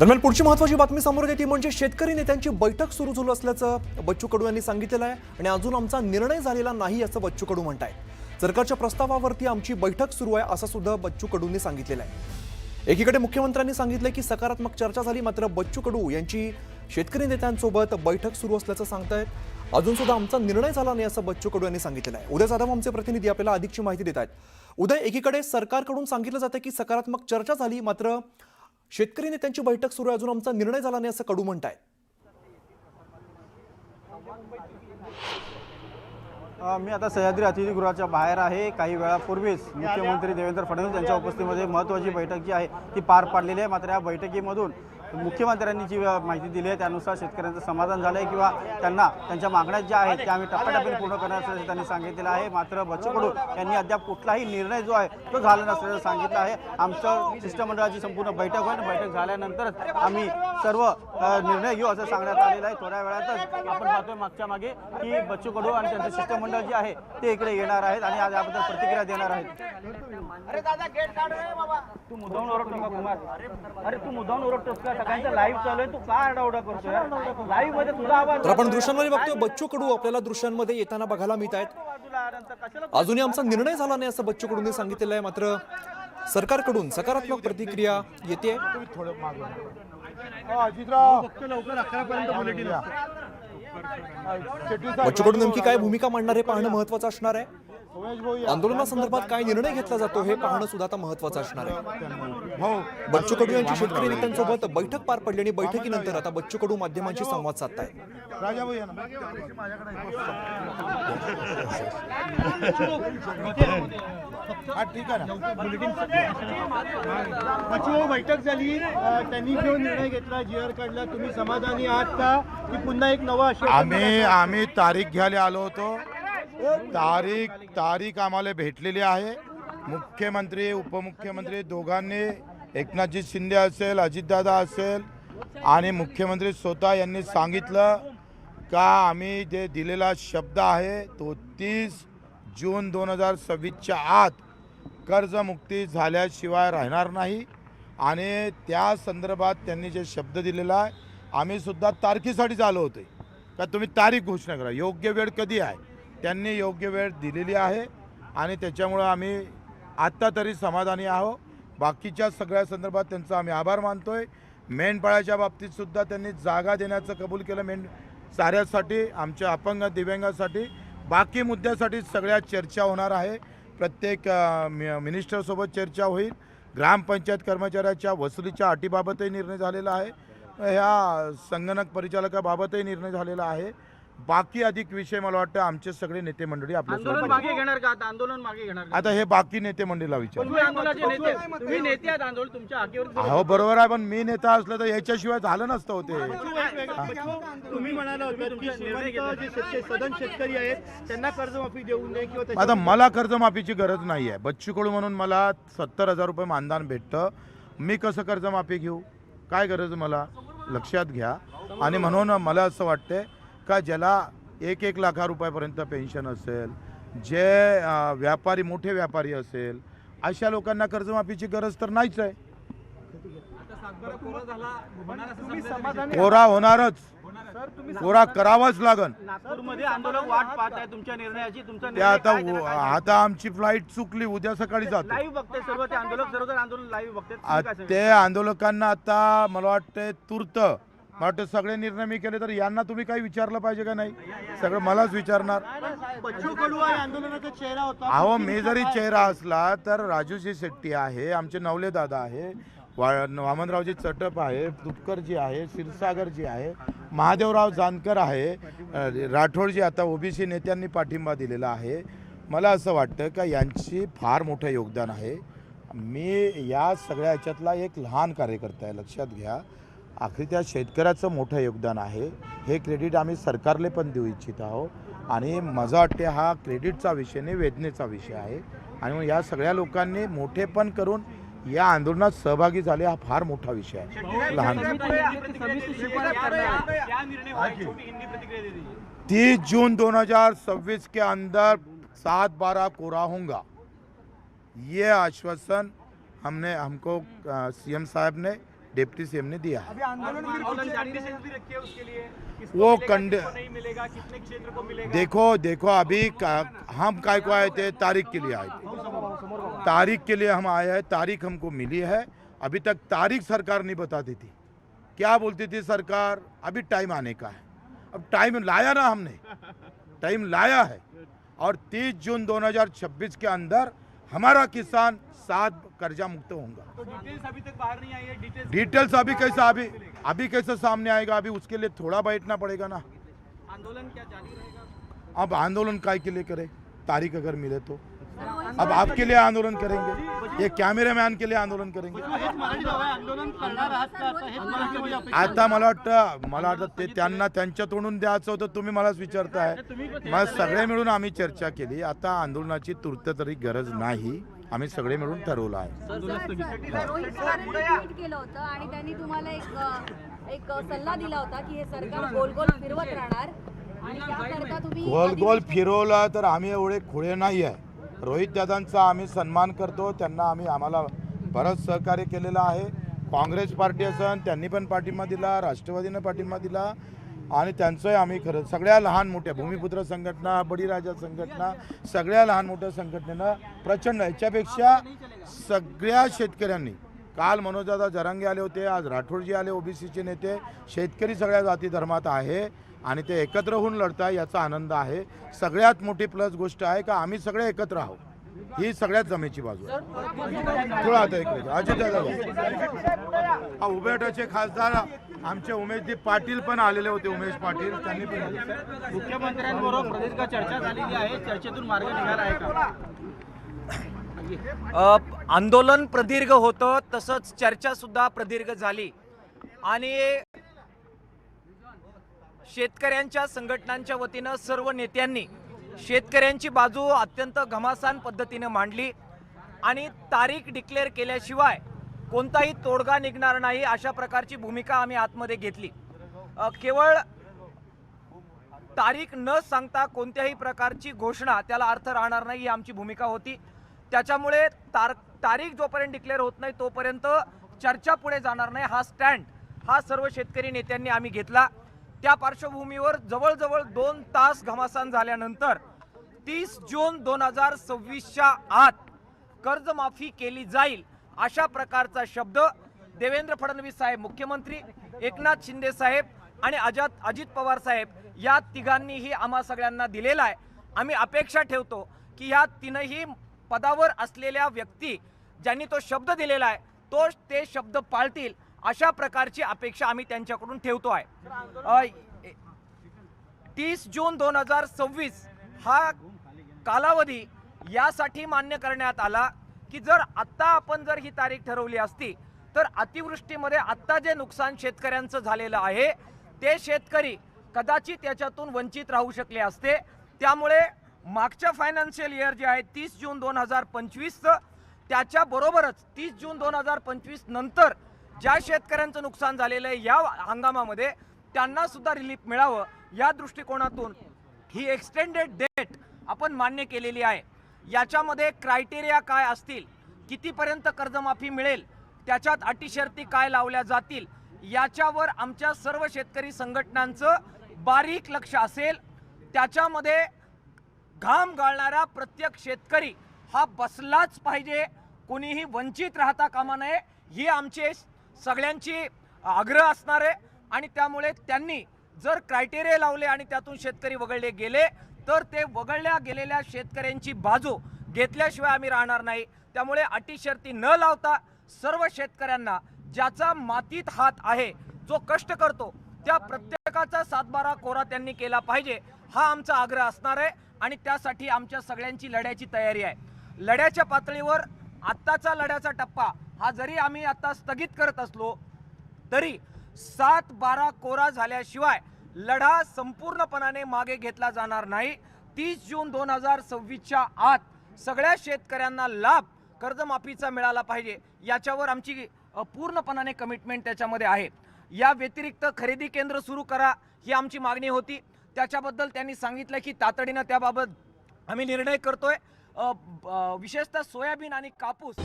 दरम्यान पुढची महत्त्वाची बातमी समोर येते म्हणजे शेतकरी नेत्यांची बैठक सुरू झाली असल्याचं बच्चू कडू यांनी सांगितलेलं आहे आणि अजून आमचा निर्णय झालेला नाही असं बच्चू कडू म्हणतायत। सरकारच्या प्रस्तावावरती आमची बैठक सुरू आहे असं सुद्धा बच्चू कडूंनी सांगितलेलं आहे। एकीकडे मुख्यमंत्र्यांनी सांगितलंय की सकारात्मक चर्चा झाली, मात्र बच्चू कडू यांची शेतकरी नेत्यांसोबत बैठक सुरू असल्याचं सांगतायत। अजून सुद्धा आमचा निर्णय झाला नाही असं बच्चू कडू यांनी सांगितलेलं आहे। उदय जाधव आमचे प्रतिनिधी आपल्याला अधिकची माहिती देत आहेत। उदय, एकीकडे सरकारकडून सांगितलं जातं की सकारात्मक चर्चा झाली, मात्र शेतकरी नेत्यांची बैठक सुरू आहे, अजून आमचा निर्णय झाला नाही असं कडू म्हणतायत। मी आता सह्याद्री अतिथीगृहाच्या बाहेर आहे। काही वेळापूर्वीच मुख्यमंत्री देवेंद्र फडणवीस यांच्या उपस्थितीमध्ये महत्त्वाची बैठक जी आहे ती पार पाडलेली आहे। मात्र या बैठकीमधून मुख्यमंत्र्यांनी जी माहिती दिली आहे त्यानुसार शेतकऱ्यांचं समाधान झालं आहे किंवा त्यांना त्यांच्या मागण्या ज्या आहेत त्या आम्ही टप्प्याटप्प्याने पूर्ण करणार असल्याचं त्यांनी सांगितलेलं आहे। मात्र बच्चू कडू यांनी अद्याप कुठलाही निर्णय जो आहे तो झाला नसल्याचं सांगितलं आहे। आमचं शिष्टमंडळाची संपूर्ण बैठक होईल, बैठक झाल्यानंतरच आम्ही सर्व निर्णय घेऊ असं सांगण्यात आलेलं आहे। थोड्या वेळातच आपण पाहतोय मागच्या मागे की बच्चू कडू आणि त्यांचं शिष्टमंडळ जे आहे ते इकडे येणार आहेत आणि आज याबद्दल प्रतिक्रिया देणार आहेत। अरे दादा गेट काढ रे बाबा, तू मुद्दाम ओरडतो का कुमार? अरे तू मुद्दाम ओरडतोस का? सगळ्यांचा लाईव्ह चालू आहे, तू का आरडाओरडा करतोय? लाईव्ह मध्ये तुझा आवाज तर आपण दृश्यांमध्ये बघतोय बच्चू कडू आपल्याला दृश्यांमध्ये येताना बघायला मिळत आहेत। अजूनही आमचा निर्णय झाला नाही असं बच्चू कडूंनी सांगितलेलं आहे, मात्र सरकारकडून सकारात्मक प्रतिक्रिया येते। बच्चू कडू नेमकी काय भूमिका मांडणार हे पाहणं महत्त्वाचं असणार आहे। आंदोलनासंदर्भात काय निर्णय घेतला जातो हे पाहणं सुद्धा आता महत्त्वाचं असणार आहे। बच्चू कडू यांची शेतकरी नेत्यांसोबत बैठक पार पडली आणि बैठकीनंतर आता बच्चू कडू माध्यमांशी संवाद साधताय। बच्चू बैठक झाली, त्यांनी जो निर्णय घेतला जी आर काढला, तुम्ही समाधानी आहात का की पुन्हा एक नवा आम्ही तारीख घ्यायला आलो होतो। तारीख आम्हाला भेटलेली आहे। मुख्यमंत्री उपमुख्यमंत्री दोघांनी, एकनाथजी शिंदे असेल, अजितदादा असेल आणि मुख्यमंत्री स्वतः यांनी सांगितलं का आम्ही जे दिलेला शब्द आहे तो 30 जून 2026च्या आत कर्जमुक्ती झाल्याशिवाय राहणार नाही आणि त्या संदर्भात त्यांनी जे शब्द दिलेला आहे आम्ही सुद्धा तारखेसाठीच आलो होते का तुम्ही तारीख घोषणा करा, योग्य वेळ कधी आहे। त्यांनी योग्य वेळ दिलेली आहे आणि त्याच्यामुळं आम्ही आत्ता तरी समाधानी आहोत। बाकीच्या सगळ्या संदर्भात त्यांचा आम्ही आभार मानतोय। मेंढपाळाच्या बाबतीत सुद्धा त्यांनी जागा देण्याचं कबूल केलं, साऱ्यासाठी, आमच्या अपंग दिव्यांगासाठी, बाकी मुद्द्यासाठी सगळ्या चर्चा होणार आहे। प्रत्येक मिनिस्टरसोबत चर्चा होईल। ग्रामपंचायत कर्मचाऱ्याच्या वसुलीच्या अटीबाबतही निर्णय झालेला आहे, ह्या संगणक परिचालकाबाबतही निर्णय झालेला आहे। बाकी अधिक विषय मला वाटतं आमचे सगळे नेते मंडळी आंदोलन मागे घेणार का? आता आंदोलन मागे घेणार का? आता हे बाकी नेते मंडळीला विचार। तुम्ही आंदोलनाचे नेते, तुम्ही नेते आहात, आंदोलन तुमच्या हाकेवर। हो बरोबर आहे, पण मी नेता असलं तर याच्याशिवाय झालं नसतं होते। तुम्ही म्हणाला होता की श्रीमंत जे सदन शेतकरी आहेत त्यांना कर्जमाफी देऊ नये किंवा आता मला कर्जमाफीची गरज नाही आहे। बच्चू कडू म्हणून मला 70,000 रुपये मानधन भेटतं, मी कसं कर्जमाफी घेऊ? काय गरज मला? लक्षात घ्या। आणि म्हणून मला असं वाटतं का ज्याला 1-1 लाख रुपयापर्यंत पेन्शन असेल, जे व्यापारी, मोठे व्यापारी असेल, अशा लोकांना कर्जमाफीची गरज तर नाहीच आहे। कोरा होणारच, कोरा करावाच लागन। नागपूरमध्ये आंदोलन वाट पाहत आहे तुमच्या निर्णयाची, तुमचा ते आता आमची फ्लाईट चुकली, उद्या सकाळी जातो। लाईव्ह बघते सर्व ते आंदोलक, सर्व आंदोलन लाईव्ह बघते। ते आंदोलकांना आता मला वाटतं तूर्त, मला वाटतं सगळे निर्णय मी केले तर यांना तुम्ही काही विचारलं पाहिजे का नाही? सगळं मलाच विचारणार। बच्चू कडू हा आंदोलनाचा चेहरा होता। अहो मी जरी चेहरा असला तर राजूजी शेट्टी आहे, आमचे नवले दादा आहे, वामनरावजी चटप आहे, तुपकरजी आहे, क्षीरसागरजी आहे, महादेवराव जानकर आहे, राठोडजी, आता ओबीसी नेत्यांनी पाठिंबा दिलेला आहे। मला असं वाटतं का यांची फार मोठं योगदान आहे। मी या सगळ्या ह्याच्यातला एक लहान कार्यकर्ता आहे, लक्षात घ्या। आखरी त्या शेतकऱ्याचं मोठं योगदान आहे, हे क्रेडिट आम्ही सरकारला पण देऊ इच्छित आहोत। आणि माझं वाटते हा क्रेडिटचा विषय नाही, वेदनेचा विषय आहे। आणि मग या सगळ्या लोकांनी मोठेपण करून या आंदोलनात सहभागी झाले, हा फार मोठा विषय आहे। लहान 30 जून 2026 के अंदर 7-12 कोरा होगा, ये आश्वासन हमको सीएम साहब ने डिप्टी सीएम ने दिया है। अभी आंदोलन कंडीशन भी रखी है उसके लिए, किसको वो मिलेगा, कंडे- किसको नहीं मिलेगा, कितने क्षेत्र को मिलेगा। देखो अभी हम काय को आए थे, तारीख के लिए आए थे। तारीख के लिए हम आए हैं, तारीख हमको मिली है। अभी तक तारीख सरकार नहीं बताती थी। क्या बोलती थी सरकार, अभी टाइम आने का है। अब टाइम लाया ना हमने, टाइम लाया है और 30 जून 2026 के अंदर हमारा किसान 7 कर्जा मुक्त होगा। तो डिटेल्स अभी तक बाहर नहीं आई है। डिटेल्स अभी कैसे सामने आएगा? अभी उसके लिए थोड़ा बैठना पड़ेगा ना। आंदोलन क्या जारी रहेगा? अब आंदोलन काय के लिए करें? तारीख अगर मिले तो अब आपके लिए आंदोलन करेंगे, ये कॅमेरामॅन के लिए आंदोलन करेंगे। आंदोलन करणार आहात का आता? हेच मला आता मला वाटतं ते त्यांना त्यांच्या तोंडून द्यायचं होतं, तुम्ही मलाच विचारताय। मग सगळे मिळून आम्ही चर्चा केली, आता आंदोलनाची तूर्त तरी गरज नाही, आम्ही सगळे मिळून ठरवलं आहे। रोहित पवारांनी ट्विट केलं होतं आणि त्यांनी तुम्हाला एक सल्ला दिला होता की हे सरकार गोल गोल फिरवत राहणार आणि त्याकरता तुम्ही गोल गोल फिरवला तर आम्ही एवढे खुळे नाही आहे। रोहित दादांचा आम्ही सन्मान करतो, त्यांना आम्हाला बरंच सहकार्य केलेलं आहे। काँग्रेस पार्टी असन त्यांनी पण पाठिंबा दिला, राष्ट्रवादीनं पाठिंबा दिला आणि त्यांचंही आम्ही खरं सगळ्या लहान मोठ्या भूमिपुत्र संघटना, बळीराजा संघटना, सगळ्या लहान मोठ्या संघटनेनं प्रचंड, याच्यापेक्षा सगळ्या शेतकऱ्यांनी, काल मनोजदादा जरांगे आले होते, आज राठोडजी आले, ओबीसीचे नेते, शेतकरी सगळ्या जाती धर्मात आहे आणि ते एकत्र होऊन लढताय, याचा आनंद आहे। सगळ्यात मोठी प्लस गोष्ट आहे का आम्ही सगळे एकत्र आहोत, ही सगळ्यात जमेची बाजू आहे। थोडा आता इकडे अजितदादा उभेटाचे खासदार आमचे उमेशदीप पाटील पण आलेले होते, उमेश पाटील त्यांनी पण आले। मुख्यमंत्र्यांबरोबर प्रदीर्घ चर्चा झालेली आहे, चर्चेतून मार्ग निघाला आहे का? आंदोलन प्रदीर्घ होतं, तसंच चर्चा सुद्धा प्रदीर्घ झाली आणि शेतकऱ्यांच्या संघटनांच्या वतीनं सर्व नेत्यांनी शेतकऱ्यांची बाजू अत्यंत घमासान पद्धतीने मांडली आणि तारीख डिक्लेअर केल्याशिवाय कोणताही तोडगा निघणार नाही अशा प्रकारची भूमिका आम्ही आतमध्ये घेतली। केवळ तारीख न सांगता कोणत्याही प्रकारची घोषणा त्याला अर्थ राहणार नाही ही आमची भूमिका होती। त्याच्यामुळे तारीख जोपर्यंत डिक्लेअर होत नाही तोपर्यंत चर्चा पुढे जाणार नाही हा स्टँड हा सर्व शेतकरी नेत्यांनी आम्ही घेतला। त्या पार्श्वभूमीवर जवळजवळ 2 तास घमासान झाल्यानंतर 30 जून 2026च्या आत कर्जमाफी केली जाईल अशा प्रकारचा शब्द देवेंद्र फडणवीस साहेब मुख्यमंत्री, एकनाथ शिंदे साहेब आणि अजित पवार साहेब या तिघांनीही आम्हा सगळ्यांना दिलेला आहे। आम्ही अपेक्षा ठेवतो की या तीनही पदावर असलेल्या व्यक्ती ज्यांनी तो शब्द दिलेला आहे ते शब्द पाळतील अशा प्रकारची अपेक्षा आम्ही त्यांच्याकडून ठेवतो आहे। 30 जून 2026 हा कालावधी यासाठी मान्य करण्यात आला की जर आपण ही तारीख ठरवली असती तर अतिवृष्टीमध्ये आत्ता जे नुकसान शेतकऱ्यांचं झालेलं आहे ते शेतकरी कदाचित याच्यातून वंचित राहू शकले असते। त्यामुळे मागच्या फायनान्शियल इयर जे आहे 30 जून 2025चं त्याच्याबरोबरच 30 जून 2025 नंतर ज्या शेतकऱ्यांचं नुकसान झालेलं आहे या हंगामामध्ये त्यांना सुद्धा रिलीफ मिळावं या दृष्टिकोनातून ही एक्सटेंडेड डेट आपण मान्य केलेली आहे। याच्यामध्ये क्रायटेरिया काय असतील, कितीपर्यंत कर्जमाफी मिळेल, त्याच्यात अटी शर्ती काय लावल्या जातील याच्यावर आमच्या सर्व शेतकरी संघटनांचं बारीक लक्ष असेल। त्याच्यामध्ये घाम गाळणारा प्रत्येक शेतकरी हा बसलाच पाहिजे, कोणीही वंचित राहता कामा नये ही आमचे सगळ्यांची आग्रह असणार आहे आणि त्यामुळे त्यांनी जर क्रायटेरिया लावले आणि त्यातून शेतकरी वगळले गेले तर ते वगळल्या गेलेल्या शेतकऱ्यांची बाजू घेतल्याशिवाय आम्ही राहणार नाही। त्यामुळे अटी शर्ती न लावता सर्व शेतकऱ्यांना ज्याचा मातीत हात आहे, जो कष्ट करतो त्या प्रत्येकाचा 7/12 कोरा त्यांनी केला पाहिजे हा आमचा आग्रह असणार आहे आणि त्यासाठी आमच्या सगळ्यांची लढ्याची तयारी आहे। लढ्याच्या पातळीवर आत्ताचा लढ्याचा टप्पा हा जरी आम्ही आता स्थगित करत असलो तरी 7/12 कोरा झाल्याशिवाय लढा संपूर्णपणाने मागे घेतला जाणार नाही। 30 जून 2026च्या आत सगळ्या शेतकऱ्यांना लाभ कर्जमाफीचा मिळाला पाहिजे याच्यावर आमची पूर्णपणाने कमिटमेंट त्याच्यामध्ये आहे। या व्यतिरिक्त खरेदी केंद्र सुरू करा ही आमची मागणी होती, त्याच्याबद्दल त्यांनी सांगितलं की तातडीनं त्याबाबत आम्ही निर्णय करतोय। विशेषतः सोयाबीन आणि कापूस